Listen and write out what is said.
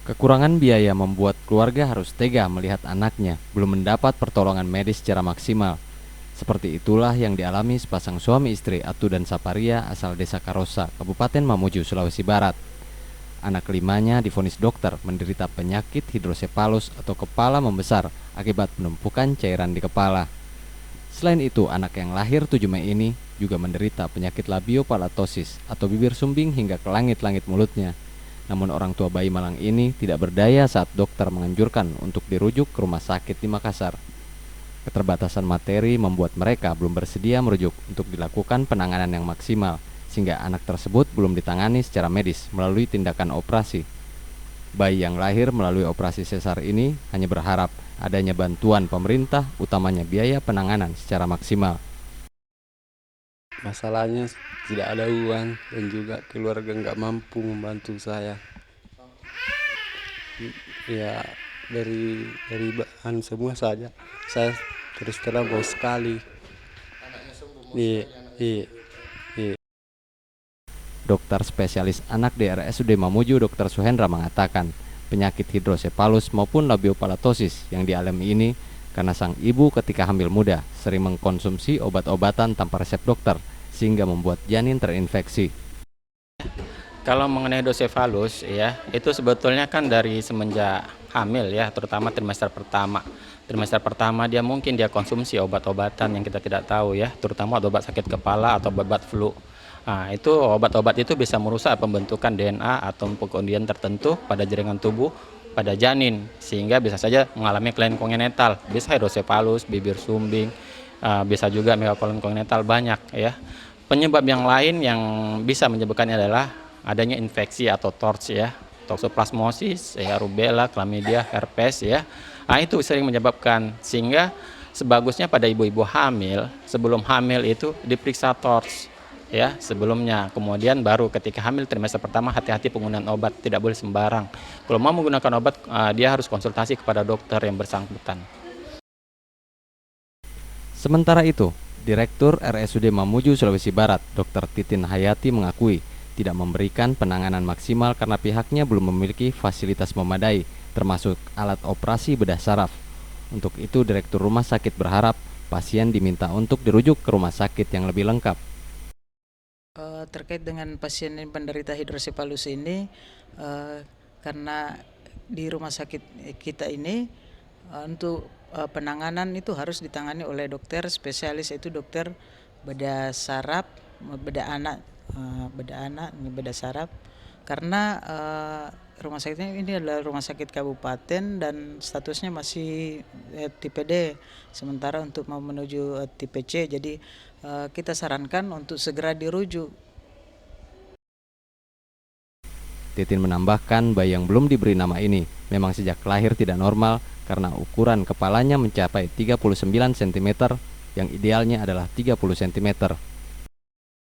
Kekurangan biaya membuat keluarga harus tega melihat anaknya belum mendapat pertolongan medis secara maksimal. Seperti itulah yang dialami sepasang suami istri Atu dan Saparia asal desa Karosa, Kabupaten Mamuju, Sulawesi Barat. Anak kelimanya divonis dokter menderita penyakit hidrosepalus atau kepala membesar akibat penumpukan cairan di kepala. Selain itu, anak yang lahir 7 Mei ini juga menderita penyakit labiopalatosis atau bibir sumbing hingga ke langit-langit mulutnya. Namun orang tua bayi malang ini tidak berdaya saat dokter menganjurkan untuk dirujuk ke rumah sakit di Makassar. Keterbatasan materi membuat mereka belum bersedia merujuk untuk dilakukan penanganan yang maksimal, sehingga anak tersebut belum ditangani secara medis melalui tindakan operasi. Bayi yang lahir melalui operasi sesar ini hanya berharap adanya bantuan pemerintah, utamanya biaya penanganan secara maksimal. Masalahnya tidak ada uang dan juga keluarga nggak mampu membantu saya. Ya dari bahan semua saja. Saya terus terang bos sekali. Iya, iya, iya. Dokter spesialis anak di RSUD Mamuju, Dr. Suhendra mengatakan, penyakit hidrosepalus maupun labiopalatosis yang dialami ini karena sang ibu ketika hamil muda sering mengkonsumsi obat-obatan tanpa resep dokter sehingga membuat janin terinfeksi. Kalau mengenai hidrosefalus ya, itu sebetulnya kan dari semenjak hamil ya, terutama trimester pertama. Trimester pertama dia konsumsi obat-obatan yang kita tidak tahu ya, terutama obat sakit kepala atau obat flu. Nah, itu obat-obat itu bisa merusak pembentukan DNA atau kemudian tertentu pada jaringan tubuh pada janin, sehingga bisa saja mengalami kelainan kongenital, bisa hidrosefalus, bibir sumbing, bisa juga megakolon kongenital, banyak ya. Penyebab yang lain yang bisa menyebabkannya adalah adanya infeksi atau TORCH ya, toksoplasmosis, ya, rubella, chlamydia, herpes ya. Nah, itu sering menyebabkan, sehingga sebagusnya pada ibu-ibu hamil, sebelum hamil itu diperiksa TORCH ya sebelumnya. Kemudian baru ketika hamil trimester pertama hati-hati penggunaan obat, tidak boleh sembarang. Kalau mau menggunakan obat dia harus konsultasi kepada dokter yang bersangkutan. Sementara itu, Direktur RSUD Mamuju, Sulawesi Barat, Dr. Titin Hayati mengakui tidak memberikan penanganan maksimal karena pihaknya belum memiliki fasilitas memadai, termasuk alat operasi bedah saraf. Untuk itu, Direktur Rumah Sakit berharap pasien diminta untuk dirujuk ke rumah sakit yang lebih lengkap. Terkait dengan pasien yang penderita hidrosepalus ini, karena di rumah sakit kita ini untuk penanganan itu harus ditangani oleh dokter spesialis, yaitu dokter bedah saraf, bedah anak, bedah saraf, karena rumah sakitnya ini adalah rumah sakit kabupaten dan statusnya masih tipe D, sementara untuk mau menuju tipe C, jadi kita sarankan untuk segera dirujuk. Titin menambahkan bayi yang belum diberi nama ini memang sejak lahir tidak normal karena ukuran kepalanya mencapai 39 cm yang idealnya adalah 30 cm.